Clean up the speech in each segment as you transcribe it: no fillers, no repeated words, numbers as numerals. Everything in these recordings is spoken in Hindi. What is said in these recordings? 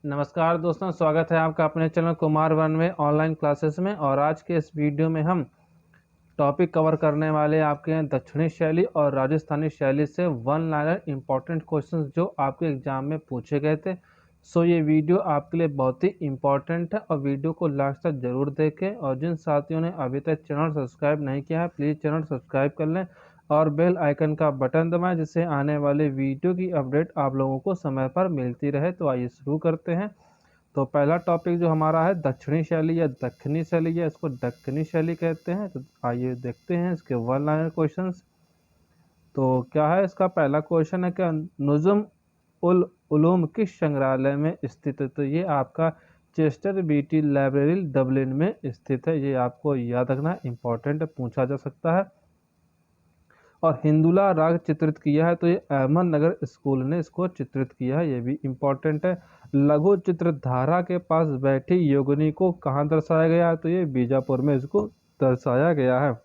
नमस्कार दोस्तों, स्वागत है आपका अपने चैनल कुमार वन में ऑनलाइन क्लासेस में। और आज के इस वीडियो में हम टॉपिक कवर करने वाले आपके हैं दक्षिणी शैली और राजस्थानी शैली से वन लाइनर इंपॉर्टेंट क्वेश्चंस जो आपके एग्जाम में पूछे गए थे। सो ये वीडियो आपके लिए बहुत ही इंपॉर्टेंट है और वीडियो को लास्ट तक जरूर देखें। और जिन साथियों ने अभी तक चैनल सब्सक्राइब नहीं किया है, प्लीज़ चैनल सब्सक्राइब कर लें और बेल आइकन का बटन दबाएं, जिससे आने वाले वीडियो की अपडेट आप लोगों को समय पर मिलती रहे। तो आइए शुरू करते हैं। तो पहला टॉपिक जो हमारा है दक्षिणी शैली या दक्खनी शैली, या इसको दक्खनी शैली कहते हैं। तो आइए देखते हैं इसके वन लाइनर क्वेश्चंस। तो क्या है इसका पहला क्वेश्चन है कि नुजुम उल उलूम किस संग्रहालय में स्थित है। तो ये आपका चेस्टर बीटी लाइब्रेरी डबलिन में स्थित है। ये आपको याद रखना इंपॉर्टेंट पूछा जा सकता है। और हिंदुला राग चित्रित किया है, तो ये अहमदनगर स्कूल ने इसको चित्रित किया है। ये भी इम्पोर्टेंट है। लघु चित्रधारा के पास बैठी योगिनी को कहाँ दर्शाया गया है। तो ये बीजापुर में इसको दर्शाया गया है।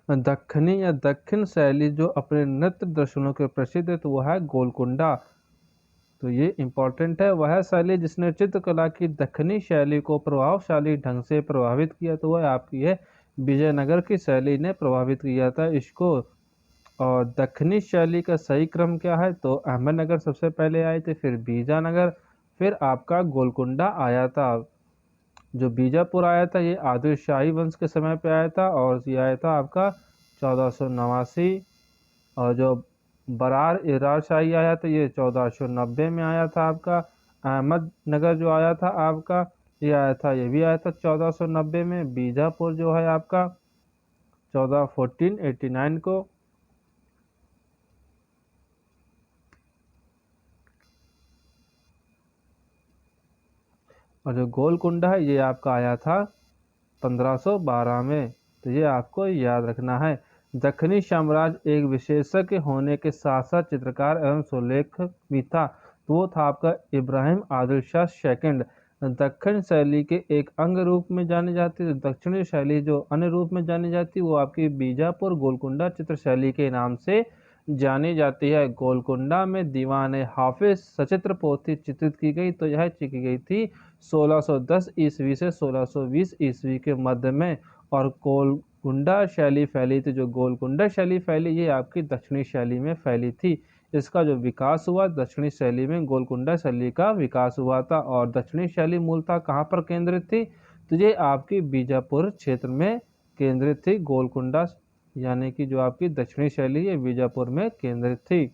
दक्खनी या दक्षिण शैली जो अपने नृत्य दर्शनों के प्रसिद्ध है, तो वह है गोलकुंडा। तो ये इम्पोर्टेंट है। वह शैली जिसने चित्रकला की दक्षिणी शैली को प्रभावशाली ढंग से प्रभावित किया, तो वह आपकी है विजयनगर की शैली ने प्रभावित किया था इसको। और दक्षिणी शैली का सही क्रम क्या है, तो अहमदनगर सबसे पहले आए थे, फिर बीजानगर, फिर आपका गोलकुंडा आया था। जो बीजापुर आया था ये आदिल शाही वंश के समय पे आया था और ये आया था आपका 1489। और जो बरार इरार शाही आया था ये 1490 में आया था आपका। अहमदनगर जो आया था आपका, ये आया था, ये भी आया था 1490 में। बीजापुर जो है आपका 1489 को। और जो गोलकुंडा है ये आपका आया था 1512 में। तो ये आपको याद रखना है। दक्षिणी साम्राज्य एक विशेषज्ञ होने के साथ साथ चित्रकार एवं सुलेखक भी था। तो वो था आपका इब्राहिम आदिल शाह सेकंड। दक्षिण शैली के एक अंग रूप में जानी जाती है। दक्षिणी शैली जो अन्य रूप में जानी जाती है वो आपकी बीजापुर गोलकुंडा चित्र शैली के नाम से जानी जाती है। गोलकुंडा में दीवान हाफिज सचित्र पोथी चित्रित की गई, तो यह की गई थी 1610 ईस्वी से 1620 ईस्वी के मध्य में। और गोलकुंडा शैली फैली थी, जो गोलकुंडा शैली फैली ये आपकी दक्षिणी शैली में फैली थी। इसका जो विकास हुआ दक्षिणी शैली में गोलकुंडा शैली का विकास हुआ था। और दक्षिणी शैली मूलतः कहाँ पर केंद्रित थी, तो ये आपकी बीजापुर क्षेत्र में केंद्रित थी। गोलकुंडा यानी कि जो आपकी दक्षिणी शैली है बीजापुर में केंद्रित थी।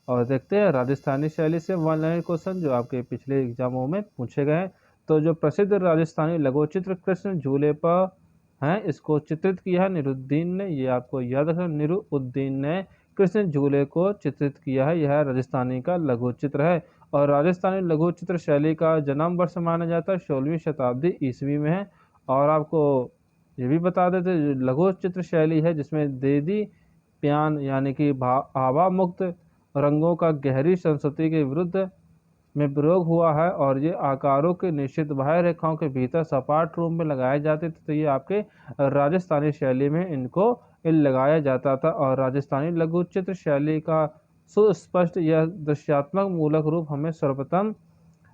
और देखते हैं राजस्थानी शैली से वन लाइनर क्वेश्चन जो आपके पिछले एग्जामों में पूछे गए हैं। तो जो प्रसिद्ध राजस्थानी लघु चित्र कृष्ण झूले पर हैं, इसको चित्रित किया है निरुद्दीन ने। ये आपको याद रखना, निरुद्दीन ने कृष्ण झूले को चित्रित किया है। यह राजस्थानी का लघु चित्र है। और राजस्थानी लघु चित्र शैली का जन्म वर्ष माना जाता है 16वीं शताब्दी ईस्वी में है। और आपको ये भी बता देते लघु चित्र शैली है जिसमें देदी प्यान यानी कि भावा मुक्त रंगों का गहरी संस्कृति के विरुद्ध में प्रयोग हुआ है। और ये आकारों के निश्चित बाह्य रेखाओं के भीतर सपाट रूप में लगाए जाते थे। तो ये आपके राजस्थानी शैली में इनको लगाया जाता था। और राजस्थानी लघु चित्र शैली का सुस्पष्ट यह दृश्यात्मक मूलक रूप हमें सर्वप्रथम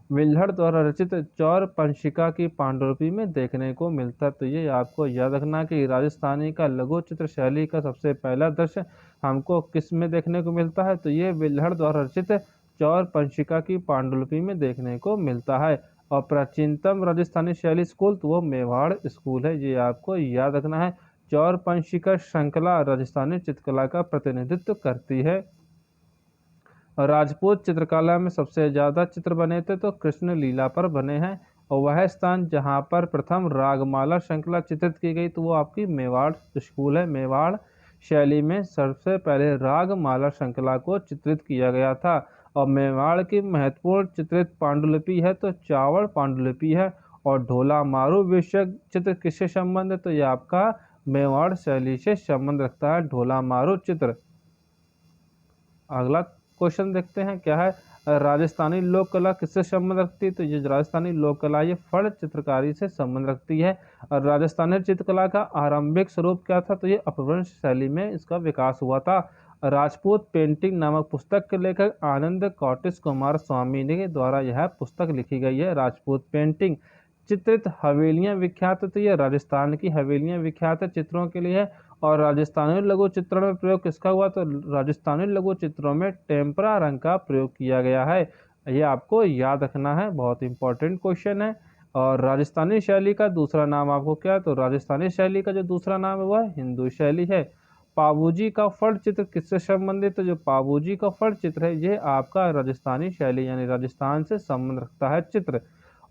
विल्हड़ द्वारा रचित चौर पंशिका की पांडुलिपि में देखने को मिलता है। तो ये आपको याद रखना कि राजस्थानी का लघु चित्र शैली का सबसे पहला दृश्य हमको किस में देखने को मिलता है, तो ये विल्हड़ द्वारा रचित चौर पंशिका की पांडुलिपि में देखने को मिलता है। और प्राचीनतम राजस्थानी शैली स्कूल तो वो मेवाड़ स्कूल है। ये आपको याद रखना है। चौर पंशिका श्रृंखला राजस्थानी चित्रकला का प्रतिनिधित्व करती है। राजपूत चित्रकला में सबसे ज़्यादा चित्र बने थे तो कृष्ण लीला पर बने हैं। और वह स्थान जहां पर प्रथम रागमाला श्रृंखला चित्रित की गई तो वो आपकी मेवाड़ स्कूल है। मेवाड़ शैली में सबसे पहले रागमाला श्रृंखला को चित्रित किया गया था। और मेवाड़ की महत्वपूर्ण चित्रित पांडुलिपि है तो चावड़ पांडुलिपि है। और ढोला मारू विषयक चित्र किससे संबंध है, तो यह आपका मेवाड़ शैली से संबंध रखता है ढोला मारू चित्र। अगला क्वेश्चन देखते हैं क्या है, राजस्थानी लोक कला किससे संबंध रखती है, तो ये राजस्थानी लोक कला ये फड़ चित्रकारी से संबंध रखती है। और राजस्थानी चित्रकला का आरंभिक स्वरूप क्या था, तो ये अपभ्रंश शैली में इसका विकास हुआ था। राजपूत पेंटिंग नामक पुस्तक के लेखक आनंद कौटिस कुमार स्वामी के द्वारा यह पुस्तक लिखी गई है। राजपूत पेंटिंग चित्रित हवेलियां विख्यात है, तो ये राजस्थान की हवेलियां विख्यात है चित्रों के लिए है। और राजस्थानी लघु चित्रण में प्रयोग किसका हुआ, तो राजस्थानी लघु चित्रों में टेम्परा रंग का प्रयोग किया गया है। ये आपको याद रखना है, बहुत इंपॉर्टेंट क्वेश्चन है। और राजस्थानी शैली का दूसरा नाम आपको क्या है, तो राजस्थानी शैली का जो दूसरा नाम है वह हिंदू शैली है। पाबूजी का फट चित्र किससे संबंधित है, जो पाबूजी का फट चित्र है ये आपका राजस्थानी शैली यानी राजस्थान से संबंध रखता है चित्र।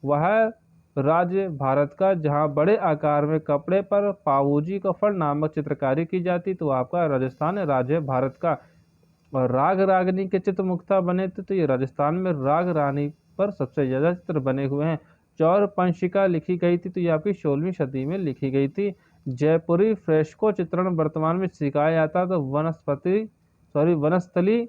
वह राज्य भारत का जहां बड़े आकार में कपड़े पर पाबूजी का फट नामक चित्रकारी की जाती, तो आपका राजस्थान राज्य भारत का। और राग रागनी के चित्र मुख्यतः बने थे, तो ये राजस्थान में राग रानी पर सबसे ज्यादा चित्र बने हुए हैं। चौर पंशिका लिखी गई थी, तो ये आपकी 16वीं सदी में लिखी गई थी। जयपुरी फ्रेस्को चित्रण वर्तमान में सिखाया जाता है, तो वनस्थली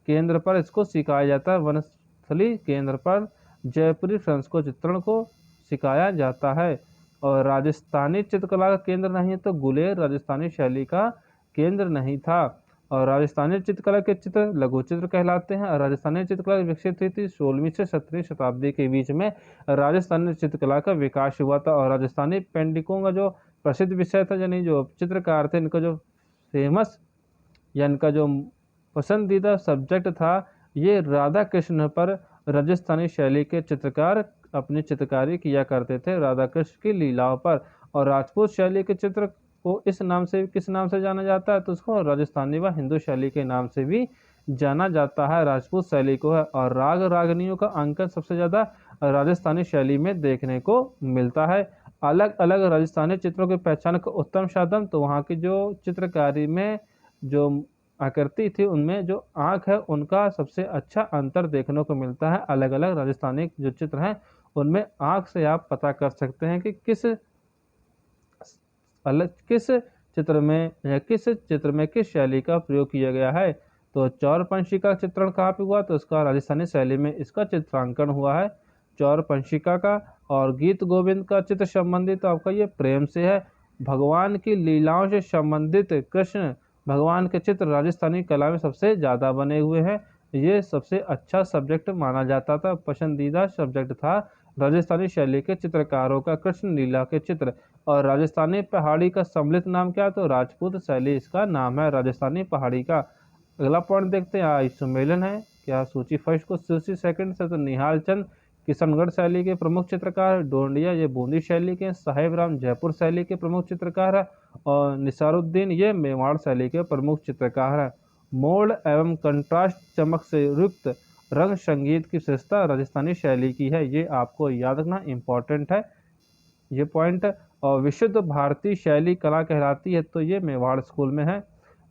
केंद्र पर इसको सिखाया जाता है। वनस्थली केंद्र पर जयपुरी फ्रेस्को चित्रण को सिखाया जाता है। और राजस्थानी चित्रकला का केंद्र नहीं, तो गुलेर राजस्थानी शैली का केंद्र नहीं था। और राजस्थानी चित्रकला के चित्र लघु चित्र कहलाते हैं। राजस्थानी चित्रकला विकसित हुई थी 16वीं से 17वीं शताब्दी के बीच में राजस्थानी चित्रकला का विकास हुआ था। और राजस्थानी पेंटिंगों का जो प्रसिद्ध विषय था, यानी जो चित्रकार थे इनका जो फेमस या इनका जो पसंदीदा सब्जेक्ट था, ये राधा कृष्ण पर राजस्थानी शैली के चित्रकार अपनी चित्रकारी किया करते थे, राधा कृष्ण की लीलाओं पर। और राजपूत शैली के चित्र को इस नाम से किस नाम से जाना जाता है, तो उसको राजस्थानी व हिंदू शैली के नाम से भी जाना जाता है, राजपूत शैली को है। और राग रागनियों का अंकन सबसे ज्यादा राजस्थानी शैली में देखने को मिलता है। अलग अलग राजस्थानी चित्रों की पहचान का उत्तम साधन, तो वहाँ की जो चित्रकारी में जो आकृति थी उनमें जो आंख है उनका सबसे अच्छा अंतर देखने को मिलता है। अलग अलग राजस्थानी जो चित्र हैं उनमें आंख से आप पता कर सकते हैं कि किस चित्र में या किस चित्र में किस शैली का प्रयोग किया गया है। तो चौरपंशिका चित्रण कहाँ पे हुआ, तो इसका राजस्थानी शैली में इसका चित्रांकन हुआ है चौरपंशिका का। और गीत गोविंद का चित्र संबंधित तो आपका ये प्रेम से है। भगवान की लीलाओं से संबंधित कृष्ण भगवान के चित्र राजस्थानी कला में सबसे ज्यादा बने हुए हैं। ये सबसे अच्छा सब्जेक्ट माना जाता था, पसंदीदा सब्जेक्ट था राजस्थानी शैली के चित्रकारों का कृष्ण लीला के चित्र। और राजस्थानी पहाड़ी का सम्मिलित नाम क्या है, तो राजपूत शैली इसका नाम है, राजस्थानी पहाड़ी का। अगला पॉइंट देखते हैं, आय सम्मेलन है क्या सूची फर्स्ट को सूची सेकंड से, तो निहाल चंद किशनगढ़ शैली के प्रमुख चित्रकार, डोंडिया ये बूंदी शैली के, साहेब राम जयपुर शैली के प्रमुख चित्रकार है। और निसारुद्दीन ये मेवाड़ शैली के प्रमुख चित्रकार है। मोल्ड एवं कंट्रास्ट चमक से युक्त रंग संगीत की विशेषता राजस्थानी शैली की है, ये आपको याद रखना इंपॉर्टेंट है ये पॉइंट। और विशुद्ध भारतीय शैली कला कहलाती है, तो ये मेवाड़ स्कूल में है।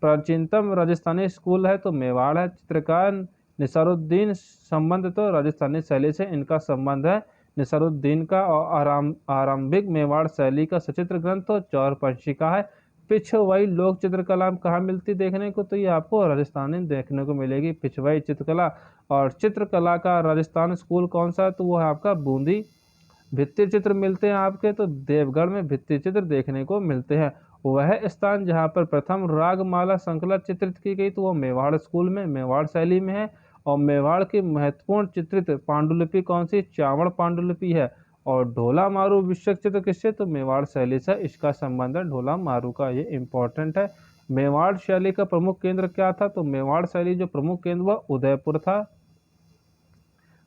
प्राचीनतम राजस्थानी स्कूल है तो मेवाड़ है। चित्रकार निसारुद्दीन संबंध तो राजस्थानी शैली से इनका संबंध है निसारुद्दीन का। और आरंभिक मेवाड़ शैली का सचित्र ग्रंथ तो चौरपंशिका है। पिछवाई लोक चित्रकला कहाँ मिलती देखने को, तो ये आपको राजस्थान में देखने को मिलेगी पिछवाई चित्रकला। और चित्रकला का राजस्थान स्कूल कौन सा है, तो वो है आपका बूंदी। भित्ति चित्र मिलते हैं आपके, तो देवगढ़ में भित्ति चित्र देखने को मिलते हैं। वह स्थान जहाँ पर प्रथम रागमाला श्रृंखला चित्रित की गई, तो वो मेवाड़ स्कूल में मेवाड़ शैली में है। और मेवाड़ की महत्वपूर्ण चित्रित पांडुलिपि कौन सी, चावड़ पांडुलिपि है। और ढोला मारू विश्व चित्र किससे, तो मेवाड़ शैली से इसका संबंध है ढोला मारू का, ये इंपॉर्टेंट है। मेवाड़ शैली का प्रमुख केंद्र क्या था, तो मेवाड़ शैली जो प्रमुख केंद्र वह उदयपुर था।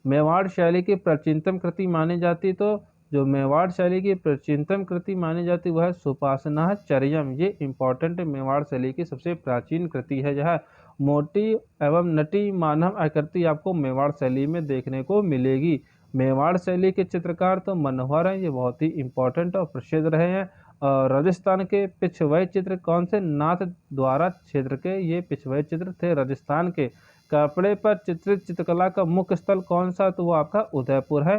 मेवाड़ शैली की प्राचीनतम कृति मानी जाती, तो जो मेवाड़ शैली की प्राचीनतम कृति मानी जाती वह है सुपासनाचर्यम, ये इंपॉर्टेंट मेवाड़ शैली की सबसे प्राचीन कृति है। यह मोटी एवं नटी मानव आकृति आपको मेवाड़ शैली में देखने को मिलेगी। मेवाड़ शैली के चित्रकार तो मनोहर हैं, ये बहुत ही इंपॉर्टेंट और प्रसिद्ध रहे हैं। और राजस्थान के पिछवाई चित्र कौन से, नाथ द्वारा क्षेत्र के ये पिछवाई चित्र थे राजस्थान के। कपड़े पर चित्रित चित्रकला का मुख्य स्थल कौन सा, तो वो आपका उदयपुर है।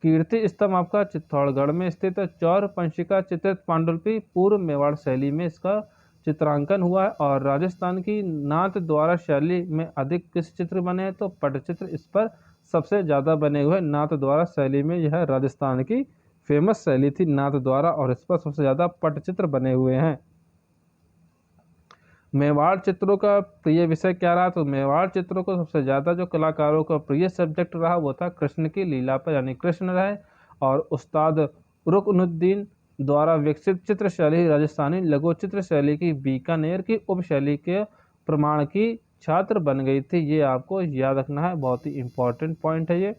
कीर्ति स्तंभ आपका चित्तौड़गढ़ में स्थित है। चौरपंशिका चित्रित पांडुलिपि पूर्व मेवाड़ शैली में इसका चित्रांकन हुआ है। और राजस्थान की नाथ द्वारा शैली में अधिक किस चित्र बने हैं, तो पटचित्र इस पर सबसे ज्यादा बने हुए। नाथ द्वारा शैली में यह राजस्थान की फेमस शैली थी नाथ द्वारा, और इस पर सबसे ज्यादा पटचित्र बने हुए हैं। मेवाड़ चित्रों का प्रिय विषय क्या रहा? तो मेवाड़ चित्रों को सबसे ज़्यादा जो कलाकारों का प्रिय सब्जेक्ट रहा वो था कृष्ण की लीला पर, यानी कृष्ण रहे। और उस्ताद रुकनुद्दीन द्वारा विकसित चित्र शैली राजस्थानी लघु चित्र शैली की बीकानेर की उपशैली के प्रमाण की छात्र बन गई थी। ये आपको याद रखना है, बहुत ही इंपॉर्टेंट पॉइंट है ये।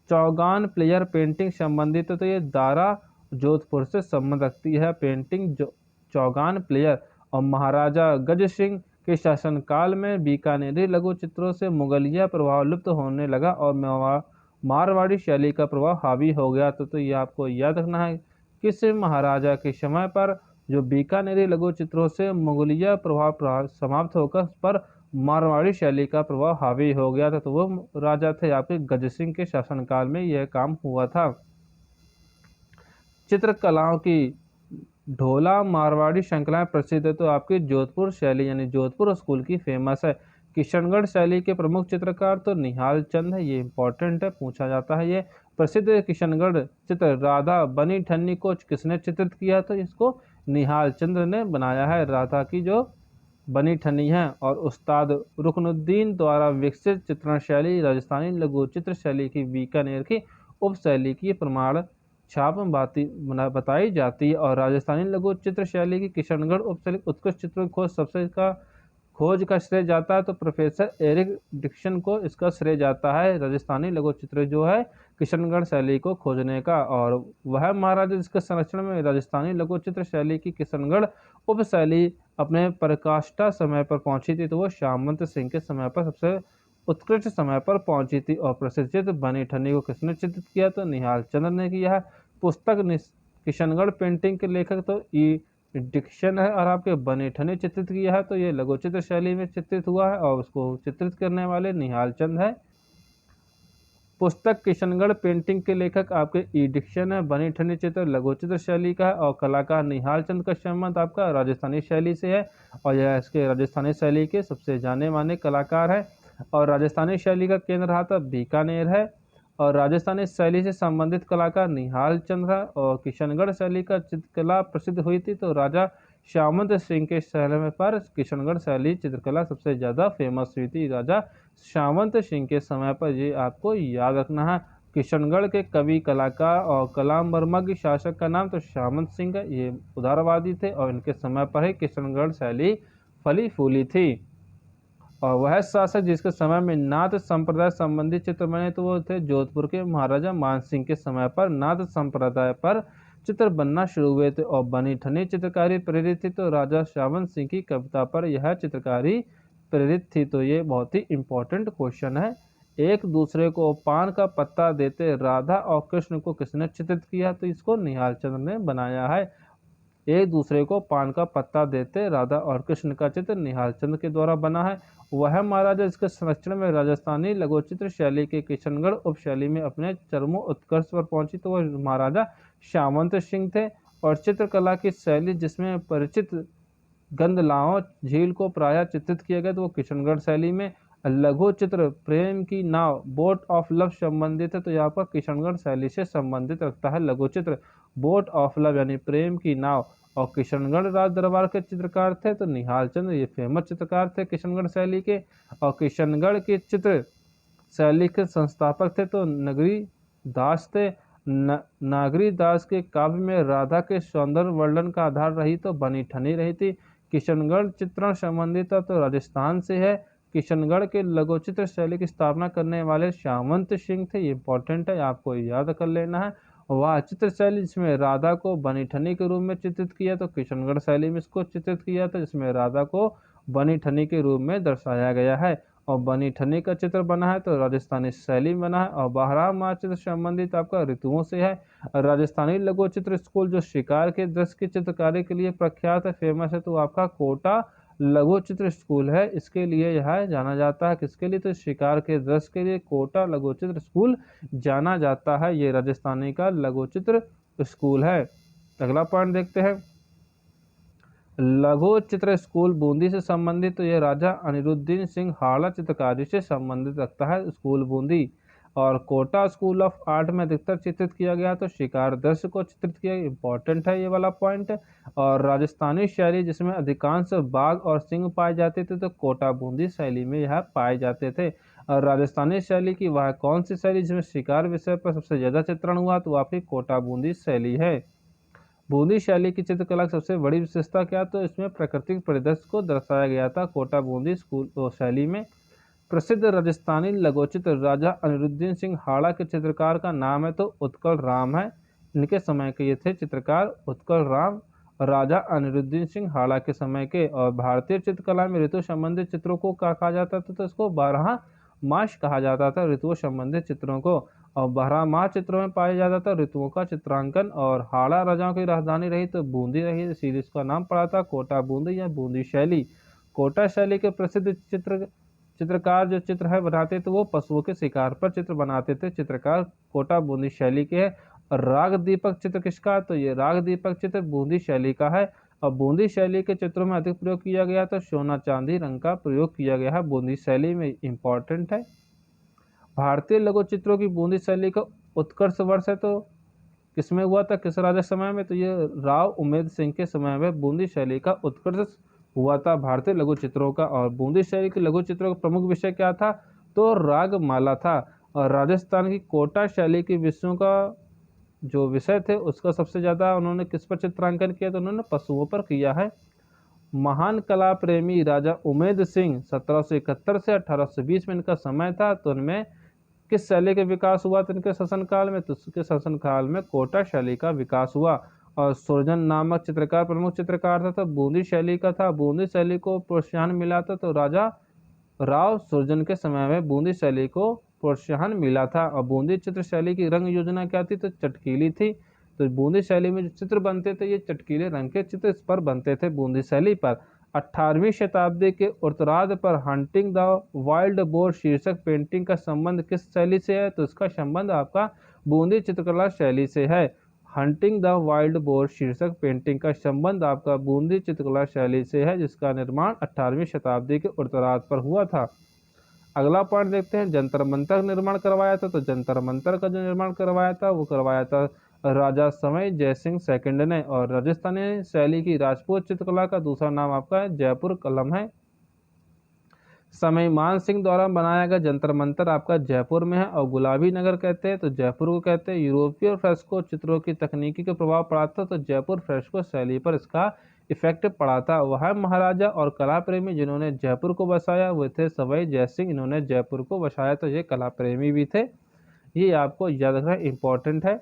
चौगान प्लेयर पेंटिंग संबंधित है, तो ये दारा जोधपुर से संबंध रखती है। पेंटिंग जो चौगान प्लेयर और महाराजा गज सिंह के शासनकाल में बीकानेरी लघु चित्रों से मुगलिया प्रभाव लुप्त होने लगा और मारवाड़ी शैली का प्रभाव हावी हो गया। तो ये आपको याद रखना है, किस महाराजा के समय पर जो बीकानेरी लघु चित्रों से मुगलिया प्रभाव समाप्त होकर पर मारवाड़ी शैली का प्रभाव हावी हो गया था। तो वो राजा थे आपके गज सिंह के शासनकाल में यह काम हुआ था। चित्रकलाओं की ढोला मारवाड़ी श्रृंखलाएं प्रसिद्ध है, तो आपकी जोधपुर शैली यानी जोधपुर स्कूल की फेमस है। किशनगढ़ शैली के प्रमुख चित्रकार तो निहाल चंद है, ये इंपॉर्टेंट है, पूछा जाता है। ये प्रसिद्ध किशनगढ़ चित्र राधा बनी ठन्नी को किसने चित्रित किया? तो इसको निहाल चंद्र ने बनाया है, राधा की जो बनी ठनी है। और उस्ताद रुकनुद्दीन द्वारा विकसित चित्रण शैली राजस्थानी लघु चित्र शैली की बीकानेर की उपशैली की प्रमाण छाप बताई जाती है। और राजस्थानी लघु चित्र शैली की किशनगढ़ उपशैली उत्कृष्ट चित्रों की खोज का श्रेय जाता है, तो प्रोफेसर एरिक डिक्सन को इसका श्रेय जाता है, राजस्थानी लघु चित्र जो है किशनगढ़ शैली को खोजने का। और वह महाराजा जिसके संरक्षण में राजस्थानी लघु चित्र शैली की किशनगढ़ उपशैली अपने पराकाष्ठा समय पर पहुंची थी, तो वो श्यामवंत सिंह के समय पर सबसे उत्कृष्ट समय पर पहुंची थी। और प्रसिद्ध चित्र बनी ठन्नी को किसने चित्रित किया? तो निहाल चंद्र ने किया है। पुस्तक किशनगढ़ पेंटिंग के लेखक तो ई डिक्शन है, और आपके बनी ठनी चित्रित किया है, तो ये लघु चित्र शैली में चित्रित हुआ है और उसको चित्रित करने वाले निहाल चंद है। पुस्तक किशनगढ़ पेंटिंग के लेखक आपके ई डिक्शन है। बनी ठनी चित्र लघु चित्र शैली का है और कलाकार निहाल चंद का संबंध आपका राजस्थानी शैली से है, और यह इसके राजस्थानी शैली के सबसे जाने माने कलाकार है। और राजस्थानी शैली का केंद्र रहा था बीकानेर है, और राजस्थानी शैली से संबंधित कलाकार निहाल चंद है। और किशनगढ़ शैली का चित्रकला प्रसिद्ध हुई थी, तो राजा श्यामवंत सिंह के समय पर किशनगढ़ शैली चित्रकला सबसे ज़्यादा फेमस हुई थी, राजा श्यामवंत सिंह के समय पर। ये आपको याद रखना है। किशनगढ़ के कवि कलाकार और कलाम वर्मा की शासक का नाम तो श्यामवंत सिंह है, ये उदारवादी थे और इनके समय पर ही किशनगढ़ शैली फली फूली थी। और वह शासक जिसके समय में नाथ संप्रदाय संबंधी चित्र बने, तो वो थे जोधपुर के महाराजा मान सिंह के समय पर नाथ संप्रदाय पर चित्र बनना शुरू हुए थे। और बनी ठनी चित्रकारी प्रेरित थी, तो राजा श्यामवंत सिंह की कविता पर यह चित्रकारी प्रेरित थी। तो ये बहुत ही इंपॉर्टेंट क्वेश्चन है। एक दूसरे को पान का पत्ता देते राधा और कृष्ण को किसने चित्रित किया? तो इसको निहाल चंद्र ने बनाया है। एक दूसरे को पान का पत्ता देते राधा और कृष्ण का चित्र निहाल चंद्र के द्वारा बना है। वह महाराजा इसके संरक्षण में राजस्थानी लघु चित्र शैली के किशनगढ़ उपशैली में अपने चरमों उत्कर्ष पर पहुंची, तो वह महाराजा श्यामवंत सिंह थे। और चित्रकला की शैली जिसमें परिचित गंदलाओं झील को प्रायः चित्रित किया गया, तो वो किशनगढ़ शैली में। लघु चित्र प्रेम की नाव बोट ऑफ लव संबंधित है, तो यहाँ पर किशनगढ़ शैली से संबंधित रखता है लघु चित्र बोट ऑफ लव यानी प्रेम की नाव। और किशनगढ़ राज दरबार के चित्रकार थे, तो निहाल चंद्र ये फेमस चित्रकार थे किशनगढ़ शैली के। और किशनगढ़ के चित्र शैली के संस्थापक थे तो नगरी दास थे। नागरी दास के काव्य में राधा के सौंदर्य वर्णन का आधार रही तो बनी ठनी रही थी। किशनगढ़ चित्रण संबंधित तो राजस्थान से है। किशनगढ़ के लघु चित्र शैली की स्थापना करने वाले श्यामवंत सिंह थे, ये इंपॉर्टेंट है, आपको याद कर लेना है। वह चित्र शैली जिसमें राधा को बनी ठनी के रूप में चित्रित किया, तो किशनगढ़ शैली में इसको चित्रित किया था, जिसमें राधा को बनी ठनी के रूप में दर्शाया गया है। और बनी ठनी का चित्र बना है तो राजस्थानी शैली में बना है। और बारहमाह चित्र संबंधित आपका ऋतुओं से है। राजस्थानी लघु चित्र स्कूल जो शिकार के दृश्य की चित्रकारी के लिए प्रख्यात है, फेमस है, तो आपका कोटा लघु चित्र स्कूल है। इसके लिए यह जाना जाता है, किसके लिए? तो शिकार के दृश्य के लिए कोटा लघु चित्र स्कूल जाना जाता है। ये राजस्थानी का लघु चित्र स्कूल है। अगला पॉइंट देखते हैं, लघु चित्र स्कूल बूंदी से संबंधित, तो यह राजा अनिरुद्दीन सिंह हाड़ा चित्रकारी से संबंधित रखता है स्कूल बूंदी। और कोटा स्कूल ऑफ आर्ट में अधिकतर चित्रित किया गया तो शिकार दृश्य को चित्रित किया, इंपॉर्टेंट है ये वाला पॉइंट। और राजस्थानी शैली जिसमें अधिकांश बाघ और सिंह पाए जाते थे तो कोटा बूंदी शैली में यह पाए जाते थे। और राजस्थानी शैली की वह कौन सी शैली जिसमें शिकार विषय पर सबसे ज्यादा चित्रण हुआ, तो आपकी कोटा बूंदी शैली है। बूंदी शैली की चित्रकला की सबसे बड़ी विशेषता क्या, तो इसमें प्राकृतिक परिदृश्य को दर्शाया गया था कोटा बूंदी स्कूल शैली में। प्रसिद्ध राजस्थानी लघुचित्र राजा अनिरुद्दीन सिंह हाड़ा के चित्रकार का नाम है तो उत्कल राम है। इनके समय के ये थे चित्रकार उत्कल राम, राजा अनिरुद्दीन सिंह हाड़ा के समय के। और भारतीय चित्रकला में ऋतु संबंधित चित्रों को क्या कहा जाता था, तो इसको 12 मास कहा जाता था ऋतुओं संबंधित चित्रों को। और 12 मास चित्रों में पाया जाता था ऋतुओं का चित्रांकन। और हाड़ा राजाओं की राजधानी रही तो बूंदी रही, इसीलिए इसका नाम पड़ा था कोटा बूंदी या बूंदी शैली। कोटा शैली के प्रसिद्ध चित्रकार जो चित्र है बनाते थे वो पशुओं के शिकार पर चित्र बनाते थे, चित्रकार कोटा बूंदी शैली के है। और राग दीपक चित्र किसका, तो ये राग दीपक चित्र बूंदी शैली का है। और बूंदी शैली के चित्रों में अधिक प्रयोग किया गया तो सोना चांदी रंग का प्रयोग किया गया है बूंदी शैली में, इंपॉर्टेंट है। भारतीय लघु चित्रों की बूंदी शैली का उत्कर्ष वर्ष है तो किसमें हुआ था, किस राजा समय में, तो ये राव उमेद सिंह के समय में बूंदी शैली का उत्कर्ष हुआ था भारतीय लघु चित्रों का। और बूंदी शैली के लघु चित्रों का प्रमुख विषय क्या था, तो रागमाला था। और राजस्थान की कोटा शैली के विषयों का जो विषय थे उसका सबसे ज्यादा उन्होंने किस पर चित्रांकन किया, तो उन्होंने पशुओं पर किया है। महान कला प्रेमी राजा उमेद सिंह 1771 से 1820 में इनका समय था, तो उनमें किस शैली का विकास हुआ था इनके शासनकाल में, तो उसके शासनकाल में कोटा शैली का विकास हुआ। और सुरजन नामक चित्रकार प्रमुख चित्रकार था तो बूंदी शैली का था। बूंदी शैली को प्रोत्साहन मिला था तो राजा राव सुरजन के समय में बूंदी शैली को प्रोत्साहन मिला था। और बूंदी चित्र शैली की रंग योजना क्या थी, तो चटकीली थी। तो बूंदी शैली में जो चित्र बनते थे ये चटकीले रंग के चित्र इस पर बनते थे बूंदी शैली पर। 18वीं शताब्दी के उत्तरार्ध पर हंटिंग द वाइल्ड बोर शीर्षक पेंटिंग का संबंध किस शैली से है, तो इसका संबंध आपका बूंदी चित्रकला शैली से है। हंटिंग द वाइल्ड बोर शीर्षक पेंटिंग का संबंध आपका बूंदी चित्रकला शैली से है, जिसका निर्माण 18वीं शताब्दी के उत्तरार्ध पर हुआ था। अगला पॉइंट देखते हैं, जंतर मंतर निर्माण करवाया था, तो जंतर मंतर का जो निर्माण करवाया था वो करवाया था राजा समय जयसिंह सेकंड ने। और राजस्थानी शैली की राजपूत चित्रकला का दूसरा नाम आपका जयपुर कलम है। समय मान सिंह द्वारा बनाया गया जंतर मंतर आपका जयपुर में है। और गुलाबी नगर कहते हैं तो जयपुर को कहते हैं। यूरोपीय फ्रेस्को चित्रों की तकनीकी के प्रभाव पड़ा था तो जयपुर फ्रेस्को शैली पर इसका इफेक्ट पड़ा था। वह महाराजा और कला प्रेमी जिन्होंने जयपुर को बसाया वो थे सवाई जयसिंह, इन्होंने जयपुर को बसाया तो ये कला प्रेमी भी थे, ये आपको याद रखना इंपॉर्टेंट है।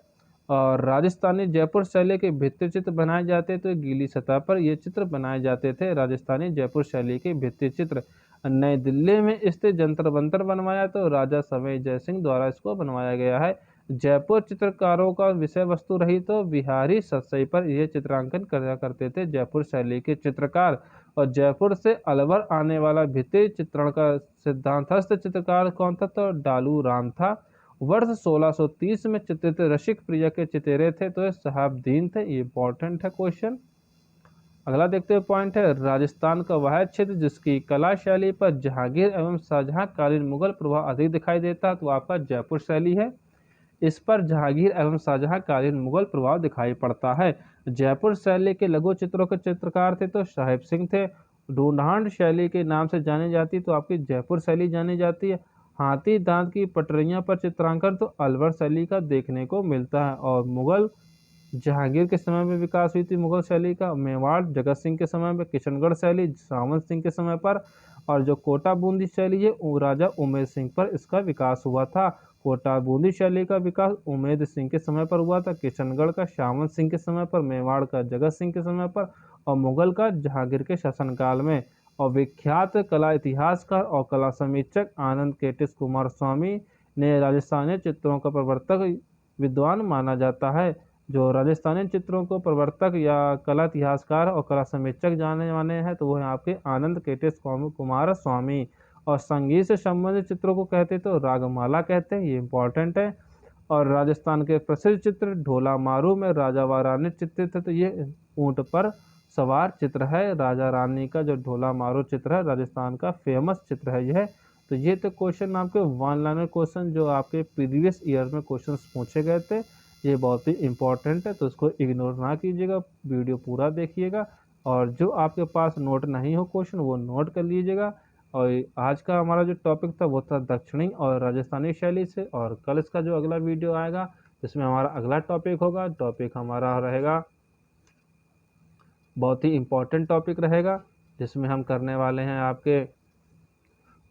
और राजस्थानी जयपुर शैली के भित्ति चित्र बनाए जाते तो गीली सतह पर ये चित्र बनाए जाते थे राजस्थानी जयपुर शैली के भित्ति चित्र। नई दिल्ली में स्थित जंतर मंतर बनवाया तो राजा सवाई जयसिंह द्वारा इसको बनवाया गया है। जयपुर चित्रकारों का विषय वस्तु रही तो बिहारी सतसई पर यह चित्रांकन करा करते थे जयपुर शैली के चित्रकार। और जयपुर से अलवर आने वाला भित्ति चित्रण का सिद्धांतस्थ चित्रकार कौन था, तो डालू राम था। वर्ष 1630 में चित्रित रसिक प्रिया के चितेरे थे तो शहाबुद्दीन थे, ये इंपॉर्टेंट है क्वेश्चन। अगला देखते हुए पॉइंट है, राजस्थान का वह क्षेत्र जिसकी कला शैली पर जहांगीर एवं शाहजहां कालीन मुगल प्रभाव अधिक दिखाई देता तो आपका जयपुर शैली है। इस पर जहांगीर एवं शाहजहां कालीन मुगल प्रभाव दिखाई पड़ता है। जयपुर शैली के लघु चित्रों के चित्रकार थे तो साहिब सिंह थे। ढूंढांड शैली के नाम से जानी जाती तो आपकी जयपुर शैली जानी जाती है। हाथी दांत की पटरियां पर चित्रांकन तो अलवर शैली का देखने को मिलता है। और मुगल जहांगीर के समय में विकास हुई थी मुगल शैली का। मेवाड़ जगत सिंह के समय में, किशनगढ़ शैली सावंत सिंह के समय पर। और जो कोटा बूंदी शैली है राजा उमेद सिंह पर इसका विकास हुआ था। कोटा बूंदी शैली का विकास उमेद सिंह के समय पर हुआ था, किशनगढ़ का सावंत सिंह के समय पर, मेवाड़ का जगत सिंह के समय पर और मुगल का जहांगीर के शासनकाल में। और विख्यात कला इतिहासकार और कला समीक्षक आनंद केटिस कुमार स्वामी ने राजस्थानी चित्रों का प्रवर्तक विद्वान माना जाता है। जो राजस्थानी चित्रों को प्रवर्तक या कला इतिहासकार और कला समीक्षक जाने माने हैं तो वो है आपके आनंद केटिस कुमार स्वामी। और संगीत से संबंधित चित्रों को कहते तो रागमाला कहते हैं, ये इंपॉर्टेंट है। और राजस्थान के प्रसिद्ध चित्र ढोला मारू में राजा व रानी चित्रित है तो ये ऊंट पर सवार चित्र है। राजा रानी का जो ढोला मारू चित्र है राजस्थान का फेमस चित्र है यह, तो ये तो क्वेश्चन आपके वन लाइनर क्वेश्चन जो आपके प्रीवियस ईयर में क्वेश्चंस पूछे गए थे, ये बहुत ही इंपॉर्टेंट है, तो इसको इग्नोर ना कीजिएगा, वीडियो पूरा देखिएगा। और जो आपके पास नोट नहीं हो क्वेश्चन वो नोट कर लीजिएगा। और आज का हमारा जो टॉपिक था वो था दक्षिणी और राजस्थानी शैली से, और कल इसका जो अगला वीडियो आएगा जिसमें हमारा अगला टॉपिक होगा, टॉपिक हमारा रहेगा बहुत ही इम्पोर्टेंट टॉपिक रहेगा, जिसमें हम करने वाले हैं आपके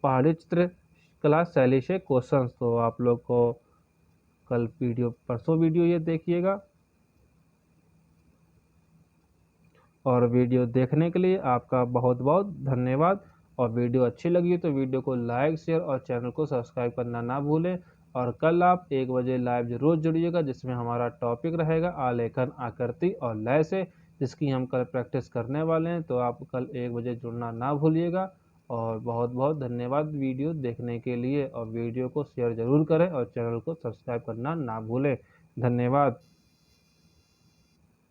पहाड़ी चित्रकला शैली से क्वेश्चंस। तो आप लोग को कल वीडियो, परसों वीडियो ये देखिएगा। और वीडियो देखने के लिए आपका बहुत बहुत धन्यवाद। और वीडियो अच्छी लगी हो तो वीडियो को लाइक शेयर और चैनल को सब्सक्राइब करना ना भूलें। और कल आप 1 बजे लाइव जरूर जुड़िएगा, जिसमें हमारा टॉपिक रहेगा आलेखन, आकृति और लय से, जिसकी हम कल प्रैक्टिस करने वाले हैं। तो आप कल 1 बजे जुड़ना ना भूलिएगा। और बहुत बहुत धन्यवाद वीडियो देखने के लिए, और वीडियो को शेयर ज़रूर करें और चैनल को सब्सक्राइब करना ना भूलें। धन्यवाद।